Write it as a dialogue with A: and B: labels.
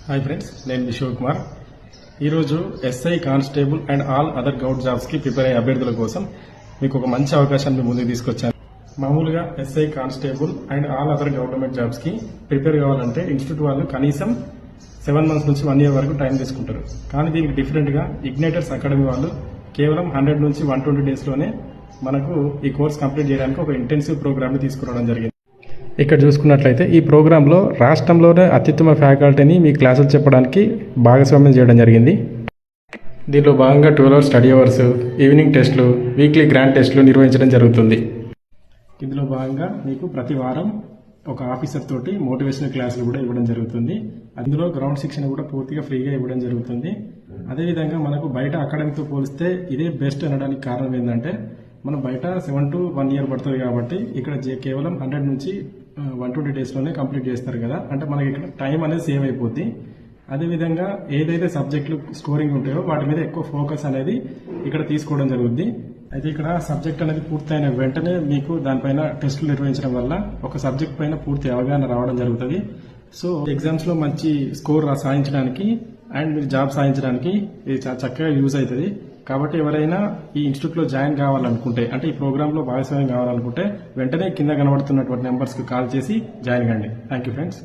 A: Hi friends, నేను విశ్వ కుమార్. ఈరోజు SI constable and all other govt జాబ్స్కి ప్రిపేర్ అయ్యే అభ్యర్థుల కోసం మీకు ఒక మంచి అవకాశాన్ని ముందుకు తీసుకొచ్చాను. మామూలుగా SI constable and all other government జాబ్స్కి ప్రిపేర్ కావాలంటే ఇన్స్టిట్యూట్ వాళ్ళు కనీసం 7 months నుంచి 1 year వరకు టైం తీసుకుంటారు. కానీ దీనికి డిఫరెంట్గా ఇగ్నైటర్స్ అకాడమీ వాళ్ళు కేవలం 100 నుంచి 120 డేస్లోనే మనకు ఈ కోర్స్ కంప్లీట్ చేయడానికి ఒక ఇంటెన్సివ్ ప్రోగ్రామ్ని తీసుకురావడం జరిగింది. ఇక్కడ చూసుకున్నట్లయితే ఈ ప్రోగ్రాంలో రాష్ట్రంలోనే అత్యుత్తమ ఫ్యాకల్టీని మీ క్లాసులు చెప్పడానికి భాగస్వామ్యం చేయడం జరిగింది. దీనిలో భాగంగా 12 hours స్టడీ అవర్స్, ఈవినింగ్ టెస్టులు, వీక్లీ గ్రాండ్ టెస్టులు నిర్వహించడం జరుగుతుంది. ఇందులో భాగంగా మీకు ప్రతి వారం ఒక ఆఫీసర్ తోటి మోటివేషనల్ క్లాసులు కూడా ఇవ్వడం జరుగుతుంది. అందులో గ్రౌండ్ శిక్షణ కూడా పూర్తిగా ఫ్రీగా ఇవ్వడం జరుగుతుంది. అదేవిధంగా మనకు బయట అకాడమీతో పోలిస్తే ఇదే బెస్ట్ అనడానికి కారణం ఏంటంటే మనం బయట 7 to 1 year పడుతుంది కాబట్టి ఇక్కడ కేవలం 100 నుంచి 120 డేస్లోనే కంప్లీట్ చేస్తారు కదా, అంటే మనకి ఇక్కడ టైం అనేది సేవ్ అయిపోద్ది. అదేవిధంగా ఏదైతే సబ్జెక్టులు స్కోరింగ్ ఉంటాయో వాటి మీద ఎక్కువ ఫోకస్ అనేది ఇక్కడ తీసుకోవడం జరుగుద్ది. అయితే ఇక్కడ సబ్జెక్ట్ అనేది పూర్తయిన వెంటనే మీకు దానిపైన టెస్టులు నిర్వహించడం వల్ల ఒక సబ్జెక్ట్ పైన పూర్తి అవగాహన రావడం జరుగుతుంది. సో ఎగ్జామ్స్లో మంచి స్కోర్ సాధించడానికి అండ్ మీరు జాబ్ సాధించడానికి ఇది చాలా చక్కగా యూజ్ అవుతుంది. కాబట్టి ఎవరైనా ఈ ఇన్స్టిట్యూట్లో జాయిన్ కావాలనుకుంటే, అంటే ఈ ప్రోగ్రాంలో భాగస్వామ్యం కావాలనుకుంటే వెంటనే కింద కనబడుతున్నటువంటి నెంబర్స్కి కాల్ చేసి జాయిన్ కండి. Thank you friends.